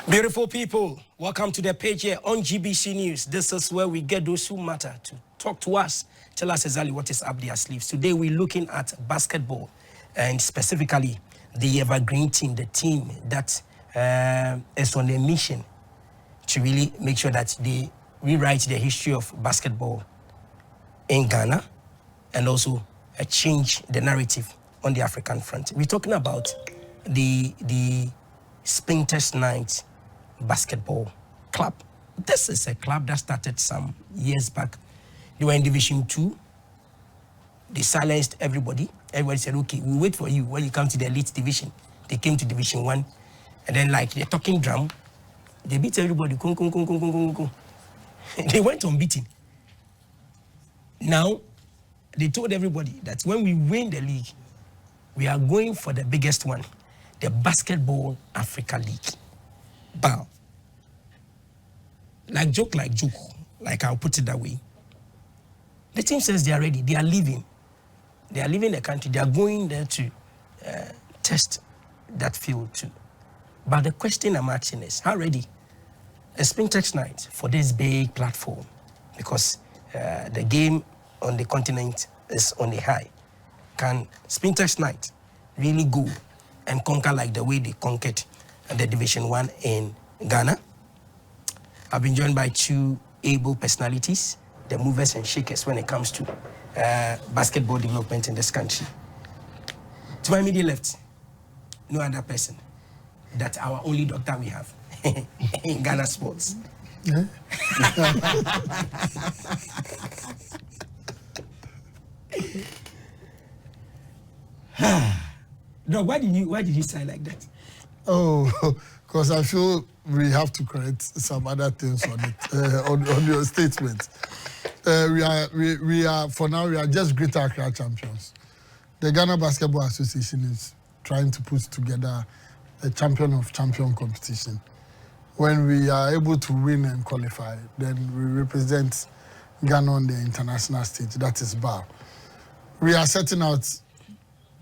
Beautiful people, welcome to the page here on GBC News. This is where we get those who matter to talk to us, tell us exactly what is up their sleeves. Today we're looking at basketball and specifically the Evergreen team, the team that is on a mission to really make sure that they rewrite the history of basketball in Ghana and also change the narrative on the African front. We're talking about the Spintex Knights basketball club. This is a club that started some years back. They were in Division 2. They silenced everybody. Everybody said, okay, we'll wait for you when you come to the elite division. They came to Division 1. And then like the talking drum, they beat everybody. They went unbeaten. Now, they told everybody that when we win the league, we are going for the biggest one, the Basketball Africa League. Bow. Like joke, like I'll put it that way. The team says they are ready. They are leaving. They are leaving the country. They are going there to test that field too. But the question I'm asking is, how ready is Spintex Knights for this big platform? Because the game on the continent is on the high. Can Spintex Knights really go and conquer like the way they conquered the Division 1 in Ghana? I've been joined by two able personalities, the movers and shakers when it comes to basketball development in this country. To my immediate left, no other person, that's our only doctor we have in Ghana sports. Yeah. No, why did you say like that? Oh, because I feel we have to correct some other things on it, on your statement. We are for now we are just Greater Accra champions. The Ghana Basketball Association is trying to put together a champion of champion competition. When we are able to win and qualify, then we represent Ghana on the international stage. That is BAL. We are setting out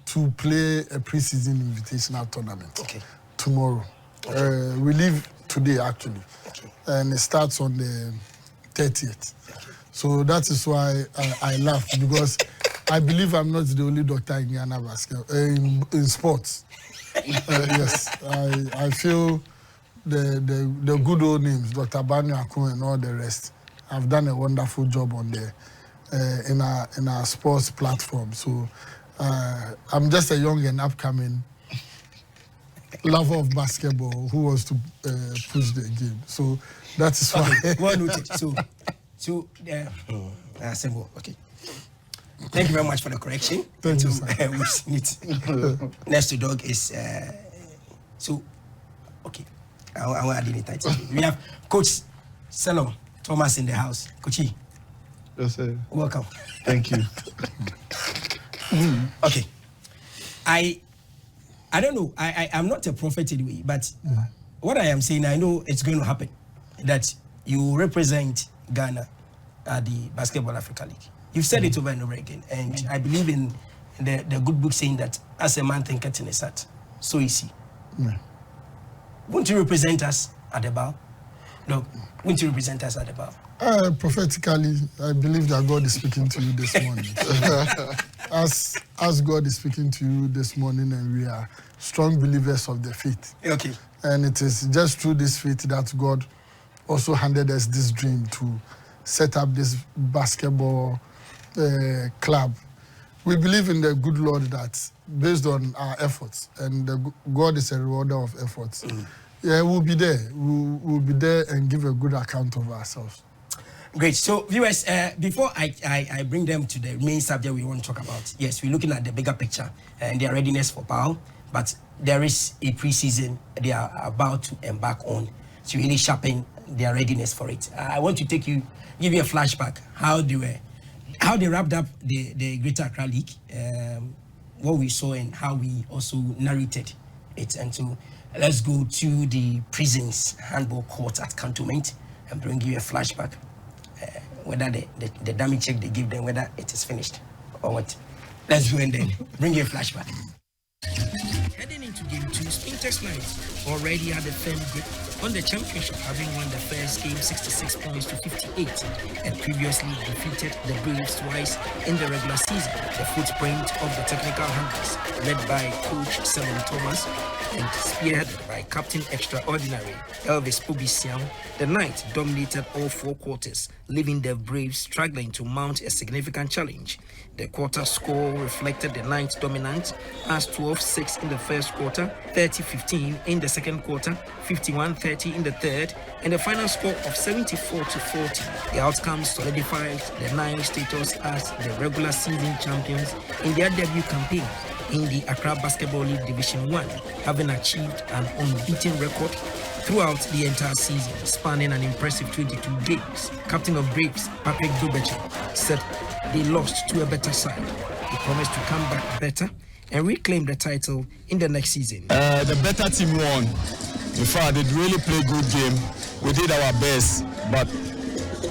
to play a preseason invitational tournament tomorrow. Okay. We leave today, actually, and it starts on the 30th. So that is why I laugh, because I believe I'm not the only doctor in Ghana basketball, in sports. Yes, I feel the good old names, Dr. Banu Akun and all the rest, have done a wonderful job on the in our sports platform. So I'm just a young and upcoming lover of basketball who wants to push the game. So that is why. Well noted. Okay. Thank you very much for the correction. Thank you, sir. Next to dog is okay. I won't add any title. We have Coach Selorm Thomas in the house. Coachy. Yes, sir. Welcome. Thank you. Okay. I don't know. I'm not a prophet anyway, but what I am saying, I know it's going to happen. That you represent Ghana at the Basketball Africa League. You've said it over and over again, and I believe in the good book saying that as a man thinketh in his heart, so is he. Won't you represent us at the BAL? No, won't you represent us at the BAL? Prophetically, I believe that God is speaking to you this morning. As God is speaking to you this morning, and we are strong believers of the faith. Okay. And it is just through this faith that God also handed us this dream to set up this basketball club. We believe in the good Lord that based on our efforts, and God is a rewarder of efforts. Yeah, we'll be there. We'll be there and give a good account of ourselves. Great. So, viewers, before I bring them to the main subject we want to talk about, yes, we're looking at the bigger picture and their readiness for BAL, but there is a preseason they are about to embark on to really sharpen their readiness for it. I want to give you a flashback how they wrapped up the Greater Accra League, what we saw and how we also narrated it. And so let's go to the Prisons handball court at Cantonment and bring you a flashback. Whether the dummy check they give them, whether it is finished or what. Let's go and then bring you a flashback. Heading into game 2, Spintex Knights already had a firm grip won the championship, having won the first game 66 points to 58, and previously defeated the Braves twice in the regular season. The footprint of the technical Hunters, led by coach Selorm Thomas and spearheaded by Captain Extraordinary Elvis Pobisiam, the Knights dominated all four quarters, leaving the Braves struggling to mount a significant challenge. The quarter score reflected the Knights' dominance as 12-6 in the first quarter, 30-15 in the second quarter, 51-30 in the third, and a final score of 74-40. The outcome solidified the Knights' status as the regular season champions in their debut campaign in the Accra Basketball League Division 1, having achieved an unbeaten record throughout the entire season, spanning an impressive 22 games. Captain of Braves, Patrick Dubeche, said they lost to a better side. He promised to come back better and reclaim the title in the next season. The better team won. In fact, they really played good game. We did our best, but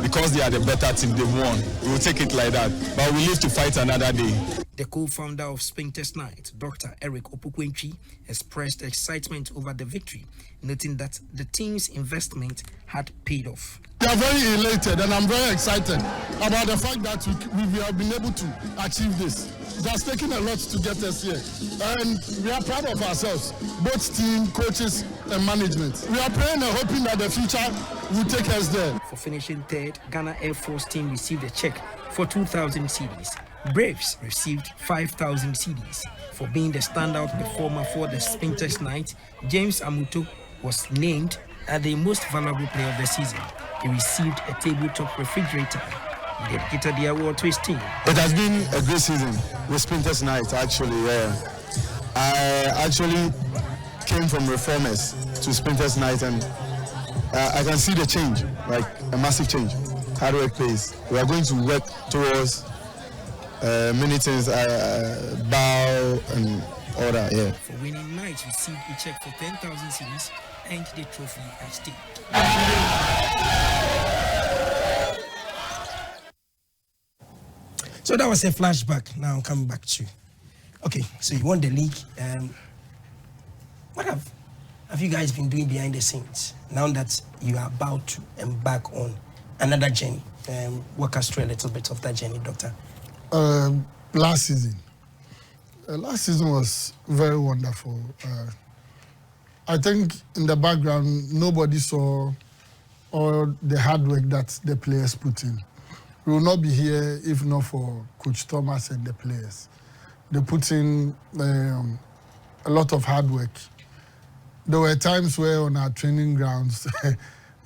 because they are the better team, they won. We will take it like that. But we live to fight another day. The co-founder of Spintex Knights, Dr. Opoku Antwi, expressed excitement over the victory, noting that the team's investment had paid off. We are very elated, and I'm very excited about the fact that we have been able to achieve this. It has taken a lot to get us here, and we are proud of ourselves, both team, coaches, and management. We are praying and hoping that the future will take us there. For finishing third, Ghana Air Force team received a check for 2,000 cedis. Braves received 5,000 cedis. For being the standout performer for the Spintex Knights, James Amuto was named as the most valuable player of the season. He received a tabletop refrigerator. He dedicated the award to his team. It has been a great season with Spintex Knights, actually. I actually came from Reformers to Spintex Knights, and I can see the change, like a massive change. Hard work pays. We are going to work towards many things, bow and all that, yeah. For winning, Knights received a check for 10,000 cedis and the trophy at stake. So that was a flashback. Now I'm coming back to you. Okay, so you won the league. What have you guys been doing behind the scenes now that you are about to embark on another journey? Walk us through a little bit of that journey, Doctor. Last season was very wonderful. I think in the background, nobody saw all the hard work that the players put in. We will not be here if not for Coach Thomas and the players. They put in a lot of hard work. There were times where on our training grounds, it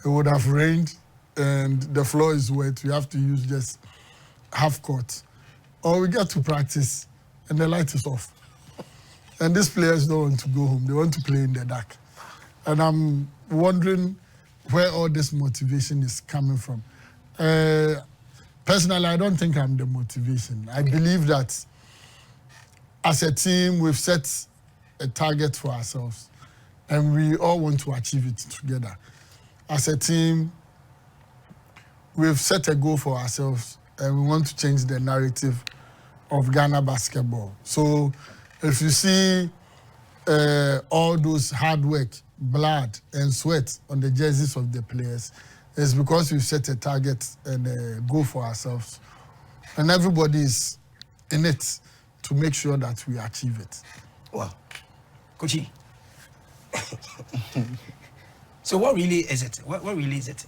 would have rained and the floor is wet. We have to use just half court. Or we get to practice and the light is off. And these players don't want to go home. They want to play in the dark. And I'm wondering where all this motivation is coming from. Personally, I don't think I'm the motivation. I believe that as a team, we've set a target for ourselves and we all want to achieve it together. As a team, we've set a goal for ourselves and we want to change the narrative of Ghana basketball. So if you see all those hard work, blood and sweat on the jerseys of the players, it's because we've set a target and a goal for ourselves. And everybody is in it to make sure that we achieve it. Wow. Kochi. So what really is it? What really is it?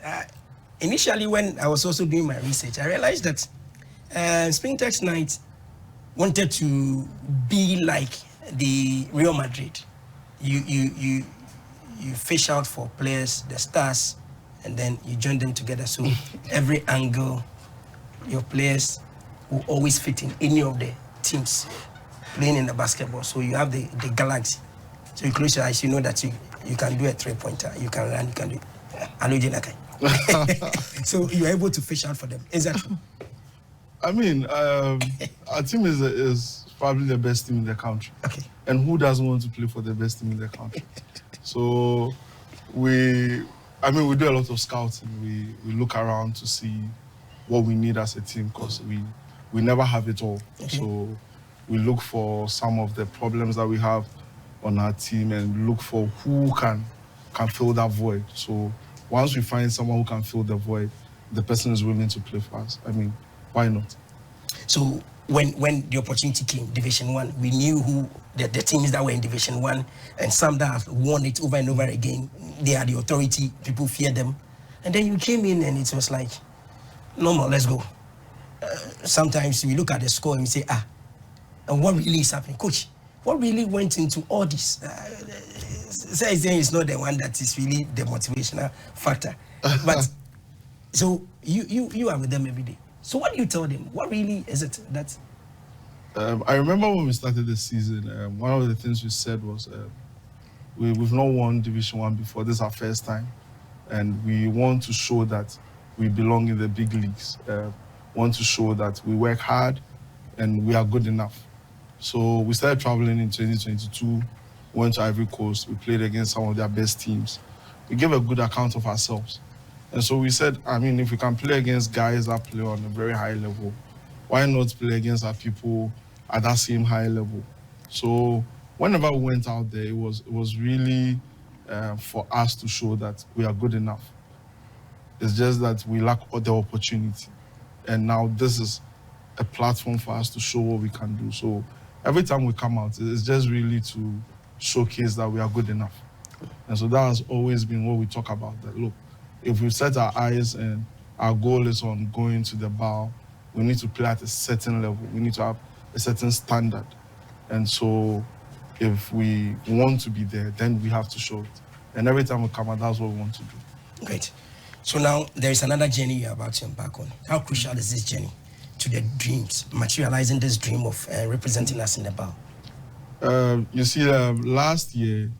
Initially, when I was also doing my research, I realized that Spintex Knights wanted to be like the Real Madrid. You fish out for players, the stars, and then you join them together. So every angle, your players will always fit in any of the teams playing in the basketball. So you have the galaxy. So you close your eyes, you know that you can do a three-pointer, you can run, you can do it. So you're able to fish out for them. Is that true? I mean, our team is probably the best team in the country. Okay. And who doesn't want to play for the best team in the country? So we do a lot of scouting. We look around to see what we need as a team because we never have it all. Okay. So we look for some of the problems that we have on our team and look for who can can fill that void. So once we find someone who can fill the void, the person is willing to play for us. I mean, why not? So when the opportunity came, Division 1, we knew who the teams that were in Division 1, and some that have won it over and over again. They are the authority, people fear them. And then you came in and it was like, normal, let's go. Sometimes we look at the score and we say, and what really is happening? Coach, what really went into all this? Saying it's not the one that is really the motivational factor. But so you are with them every day. So what do you tell them? What really is it that? I remember when we started the season, one of the things we said was, we've not won Division 1 before. This is our first time. And we want to show that we belong in the big leagues. Want to show that we work hard and we are good enough. So we started traveling in 2022, went to Ivory Coast, we played against some of their best teams. We gave a good account of ourselves. And so we said, I mean, if we can play against guys that play on a very high level, why not play against our people at that same high level? So whenever we went out there, it was really for us to show that we are good enough. It's just that we lack the opportunity. And now this is a platform for us to show what we can do. So every time we come out, it's just really to showcase that we are good enough. And so that has always been what we talk about. That look, if we set our eyes and our goal is on going to the BAL, we need to play at a certain level. We need to have a certain standard. And so if we want to be there, then we have to show it. And every time we come out, that's what we want to do. Great. So now there is another journey you're about to embark on. How crucial is this journey to the dreams, materializing this dream of representing us in the BAL? You see, last year,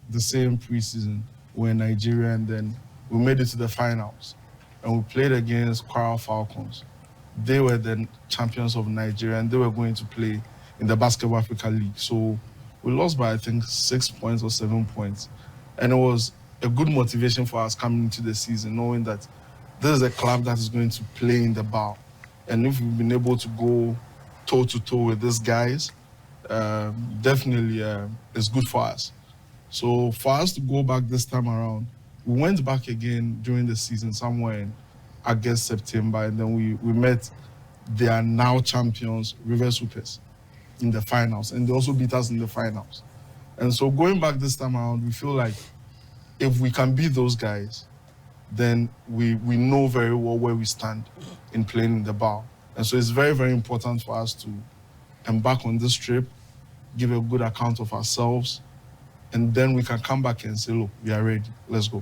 the same preseason, we were in Nigeria, and then we made it to the finals. And we played against Accra Falcons. They were the champions of Nigeria, and they were going to play in the Basketball Africa League. So we lost by, I think, 6 points or 7 points. And it was a good motivation for us coming into the season, knowing that this is a club that is going to play in the BAL. And if we've been able to go toe-to-toe with these guys, definitely it's good for us. So for us to go back this time around, we went back again during the season, somewhere in August, September, and then we met their now champions, River Supers, in the finals. And they also beat us in the finals. And so going back this time around, we feel like if we can beat those guys, then we know very well where we stand in playing in the BAL. And so it's very, very important for us to embark on this trip, give a good account of ourselves, and then we can come back and say, look, we are ready, let's go.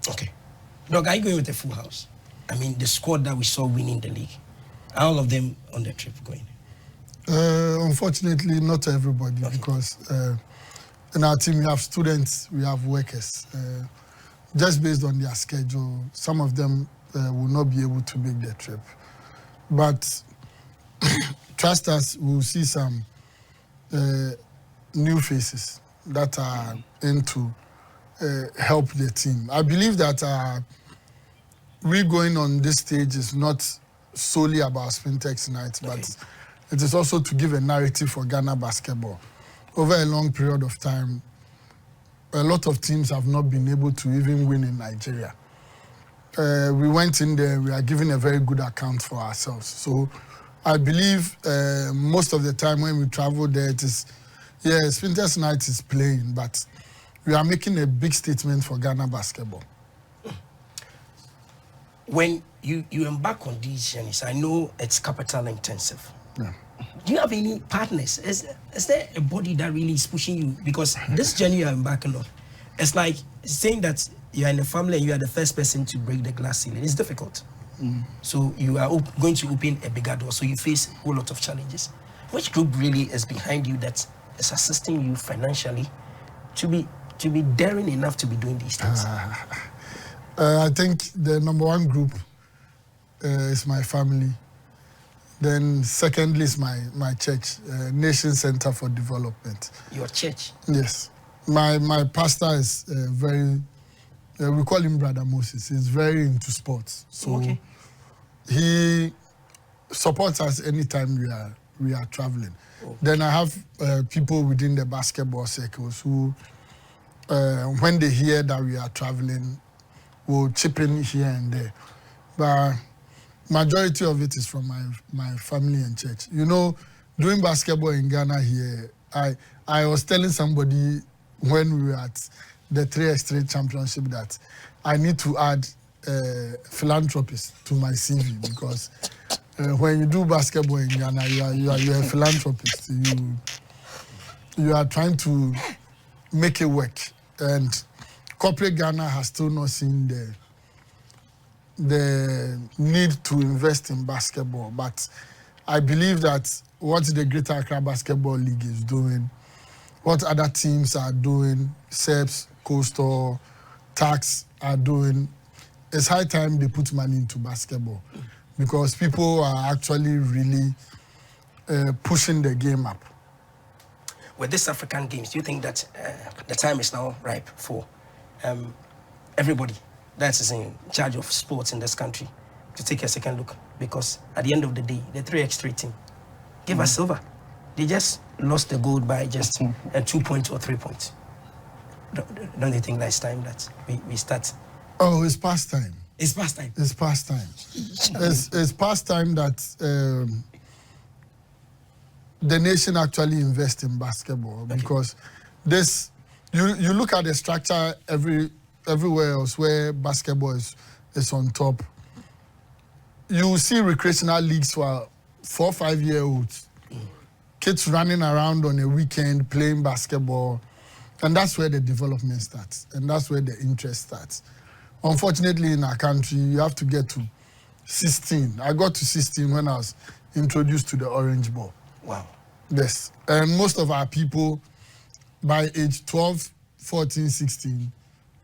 Okay. Doug, are you going with a full house? I mean, the squad that we saw winning the league, are all of them on the trip going? Unfortunately, not everybody, because in our team, we have students, we have workers. Just based on their schedule, some of them will not be able to make the trip. But trust us, we'll see some new faces that are into help the team. I believe that we going on this stage is not solely about Spintex Knights, but it is also to give a narrative for Ghana basketball. Over a long period of time, a lot of teams have not been able to even win in Nigeria. We went in there, we are giving a very good account for ourselves. So I believe most of the time when we travel there, it is, yeah, Spintex Knights is playing, but we are making a big statement for Ghana basketball. When you embark on these journeys, I know it's capital intensive. Yeah. Do you have any partners? Is there a body that really is pushing you? Because this journey you're embarking on, it's like saying that you're in a family and you are the first person to break the glass ceiling. It's difficult. So you are going to open a bigger door, so you face a whole lot of challenges. Which group really is behind you that is assisting you financially to be daring enough to be doing these things? I think the number one group is my family. Then secondly is my church, Nation Center for Development. Your church? Yes. My pastor is very, we call him Brother Moses. He's very into sports. So he supports us anytime we are traveling. Then I have people within the basketball circles who when they hear that we are traveling, we'll chip in here and there. But majority of it is from my family and church. You know, doing basketball in Ghana here, I was telling somebody when we were at the 3x3 championship that I need to add philanthropist to my CV because when you do basketball in Ghana, you are a philanthropist. You are trying to make it work, and corporate Ghana has still not seen the need to invest in basketball. But I believe that what the Greater Accra Basketball League is doing, what other teams are doing, SEPS, Coastal, Tax are doing, it's high time they put money into basketball because people are actually really pushing the game up. With this African Games, do you think that the time is now ripe for everybody that is in charge of sports in this country to take a second look? Because at the end of the day, the 3x3 team gave us silver. They just lost the gold by just 2 points or 3 points. Don't you think that it's time that we start? Oh, it's past time. It's past time. It's past time. It's past time that the nation actually invests in basketball because this. You look at the structure everywhere else where basketball is on top. You see recreational leagues for 4 or 5 year olds, kids running around on a weekend playing basketball, and that's where the development starts, and that's where the interest starts. Unfortunately, in our country, you have to get to 16. I got to 16 when I was introduced to the orange ball. Wow. Yes, and most of our people, by age 12, 14, 16,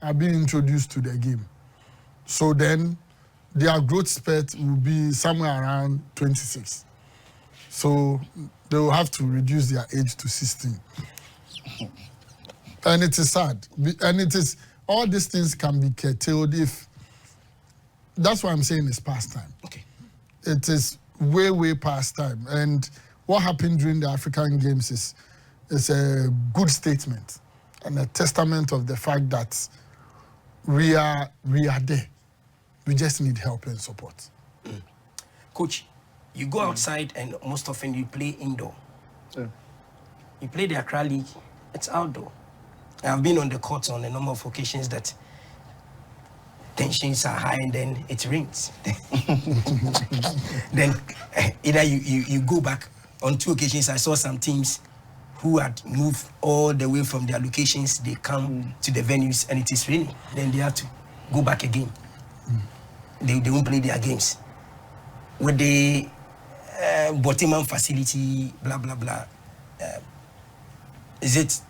are being introduced to the game. So then their growth spurt will be somewhere around 26. So they will have to reduce their age to 16. And it is sad. And it is, all these things can be curtailed if, that's why I'm saying it's past time. Okay. It is way, way past time. And what happened during the African Games is a good statement and a testament of the fact that we are there. We just need help and support. Coach, you go outside and most often you play indoor. Yeah. You play the Accra League, it's outdoor. I've been on the court on a number of occasions that tensions are high and then it rains. Then either you go back. On 2 occasions, I saw some teams who had moved all the way from their locations. They come to the venues and it is raining. Then they have to go back again. They won't play their games. With the Botiman facility, blah, blah, blah, is it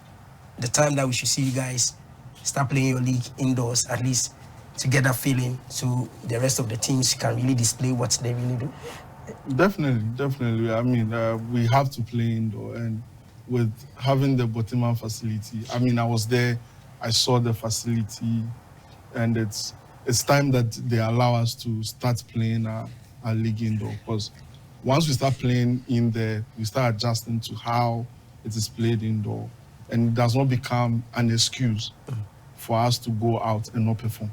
the time that we should see you guys start playing your league indoors, at least to get that feeling so the rest of the teams can really display what they really do? Definitely. I mean, we have to play indoor, and with having the Botiman facility, I mean, I was there, I saw the facility, and it's time that they allow us to start playing our league indoor, because once we start playing in there, we start adjusting to how it is played indoor, and it does not become an excuse for us to go out and not perform.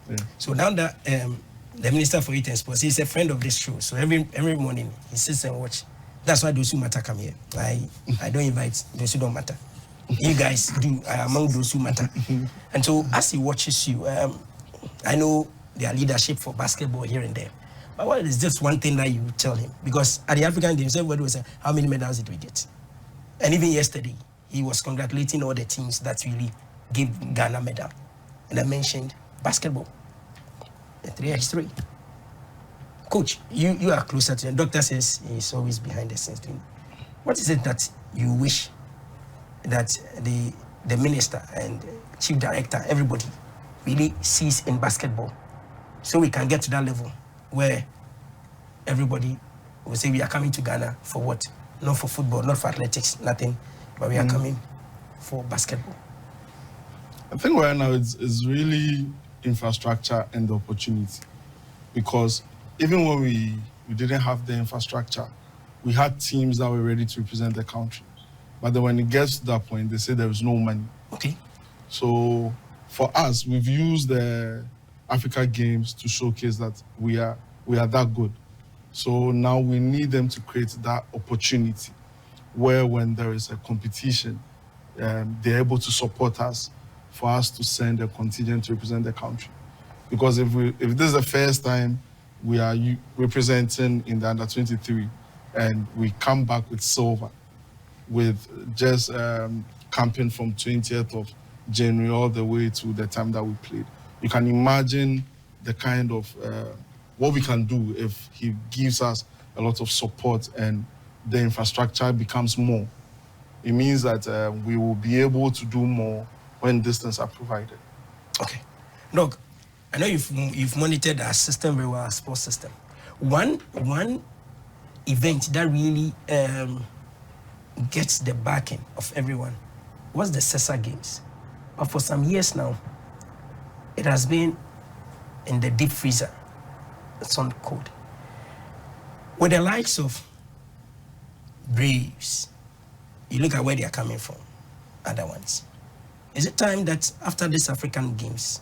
Yeah. So now that the Minister for Youth and Sports, he's a friend of this show, so every morning he sits and watch. That's why those who matter come here. I don't invite those who don't matter. You guys do among those who matter. And so as he watches you, I know their leadership for basketball here and there. But what is just one thing that you tell him? Because at the African Games, everybody was saying, how many medals did we get? And even yesterday, he was congratulating all the teams that really gave Ghana medal. And I mentioned basketball, the 3x3. Coach, you are closer to him. Doctor says he's always behind the scenes doing. What is it that you wish that the minister and chief director, everybody, really sees in basketball, so we can get to that level where everybody will say we are coming to Ghana for what? Not for football, not for athletics, nothing, but we are coming for basketball. I think right now it's really infrastructure and the opportunity, because even when we didn't have the infrastructure, we had teams that were ready to represent the country. But then when it gets to that point, they say there is no money. Okay. So for us, we've used the Africa Games to showcase that we are that good. So now we need them to create that opportunity where when there is a competition, they're able to support us for us to send a contingent to represent the country. Because if this is the first time we are representing in the under-23 and we come back with silver, with just camping from 20th of January all the way to the time that we played, you can imagine the kind of what we can do if he gives us a lot of support and the infrastructure becomes more. It means that we will be able to do more when distance are provided. Okay. Look, I know you've monitored our system very well, our sports system. One event that really gets the backing of everyone was the CESA Games. But for some years now, it has been in the deep freezer. It's on code. With the likes of Braves, you look at where they are coming from, other ones. Is it time that after this African Games,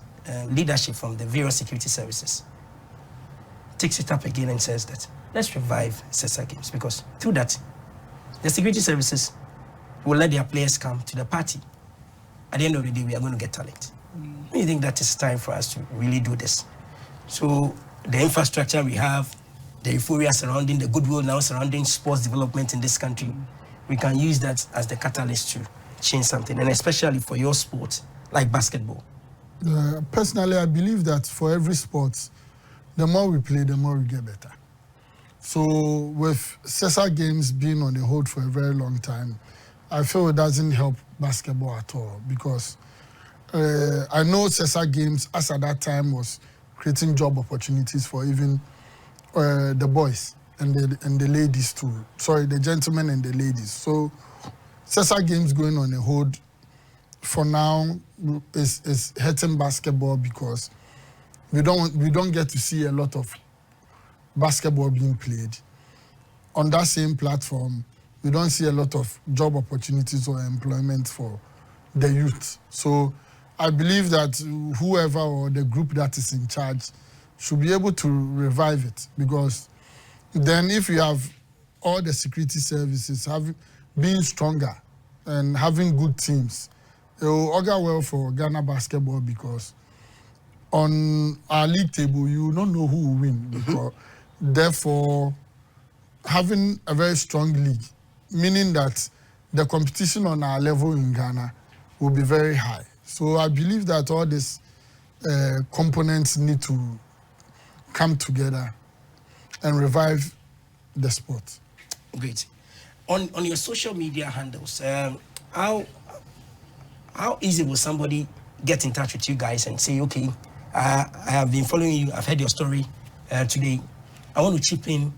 leadership from the various security services takes it up again and says that let's revive CESA Games, because through that, the security services will let their players come to the party. At the end of the day, we are going to get talent. Do you think that it's time for us to really do this? So the infrastructure we have, the euphoria surrounding, the goodwill now surrounding sports development in this country, we can use that as the catalyst to change something, and especially for your sport, like basketball. Personally, I believe that for every sport, the more we play, the more we get better. So with CESA Games being on the hold for a very long time, I feel it doesn't help basketball at all, because I know CESA Games, as at that time, was creating job opportunities for even the boys and the ladies too. Sorry, the gentlemen and the ladies. So CESA Games going on a hold for now is hurting basketball, because we don't get to see a lot of basketball being played. On that same platform, we don't see a lot of job opportunities or employment for the youth. So I believe that whoever or the group that is in charge should be able to revive it, because then if you have all the security services being stronger and having good teams, it will augur well for Ghana basketball, because on our league table, you don't know who will win. Because therefore, having a very strong league, meaning that the competition on our level in Ghana will be very high. So I believe that all these components need to come together and revive the sport. Great. On your social media handles, how easy will somebody get in touch with you guys and say, okay, I have been following you, I've heard your story today, I want to chip in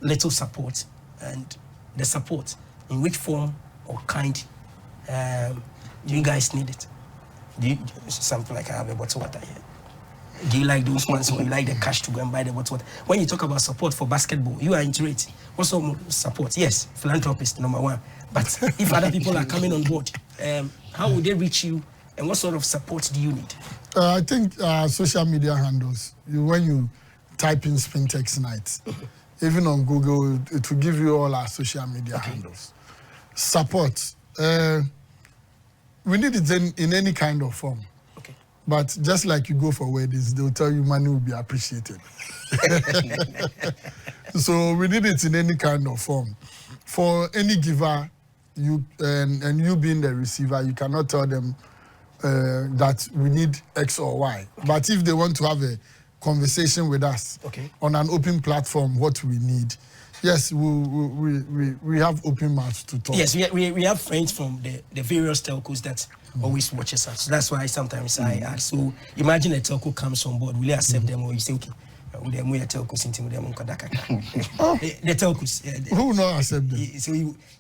little support, and the support, in which form or kind do you guys need it? Do you, something like I have a bottle of water here. Do you like those ones, or you like the cash to go and buy the bottle of water? When you talk about support for basketball, you are into it. What sort of support? Yes, philanthropist, number one. But if other people are coming on board, how would they reach you, and what sort of support do you need? I think social media handles, when you type in Spintex Knights, even on Google, it will give you all our social media handles. Support. We need it in any kind of form. Okay. But just like you go for weddings, they'll tell you money will be appreciated. So we need it in any kind of form. For any giver, and you being the receiver, you cannot tell them that we need X or Y. But if they want to have a conversation with us on an open platform, what we need, yes, we have open mouths to talk. Yes, we have friends from the various telcos that always watches us. So that's why sometimes I ask. So imagine a telco comes on board, will you accept them, or you say, okay, the telcos. Who will not accept them? So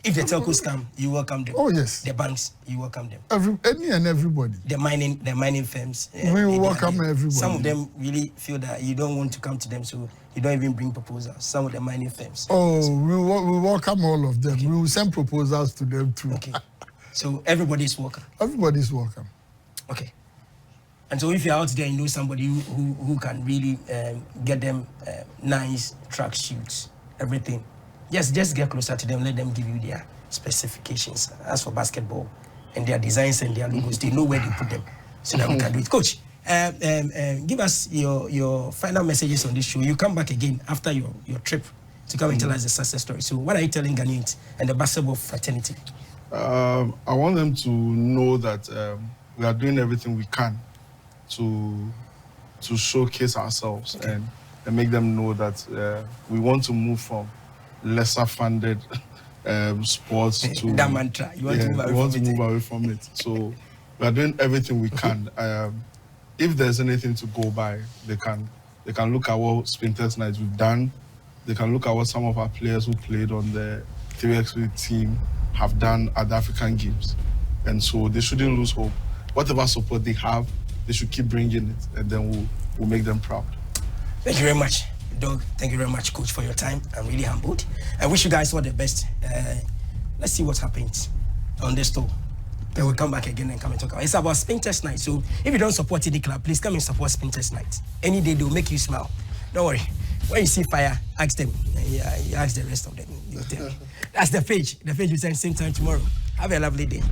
if the telcos come, you welcome them. Oh yes. The banks, you welcome them. Any and everybody. The mining firms. We will welcome everybody. Some of them really feel that you don't want to come to them, so you don't even bring proposals. Some of the mining firms. Oh, we welcome all of them. Okay. We will send proposals to them too. Okay. So everybody's welcome. Everybody's welcome. Okay. And so if you're out there and you know somebody who can really get them nice track suits, everything, just get closer to them, let them give you their specifications. As for basketball and their designs and their logos, they know where they put them so that we can do it. Coach, give us your final messages on this show. You come back again after your trip to come and tell us the success story. So what are you telling Ghanaians and the basketball fraternity? I want them to know that we are doing everything we can to showcase ourselves and make them know that we want to move from lesser funded sports to that mantra. You want to move away from it. So we are doing everything we can. If there's anything to go by, they can look at what Spintex Knights we've done. They can look at what some of our players who played on the 3x3 team have done at the African Games. And so they shouldn't lose hope. Whatever support they have, they should keep bringing it, and then we'll make them proud. Thank you very much, Doug. Thank you very much, Coach, for your time. I'm really humbled. I wish you guys all the best. Let's see what happens on this tour. Then we'll come back again and come and talk about it. It's about Spintex Knights. So if you don't support any club, please come and support Spintex Knights. Any day they'll make you smile. Don't worry. When you see fire, ask them. Yeah, you ask the rest of them. That's the page. The page will send same time tomorrow. Have a lovely day.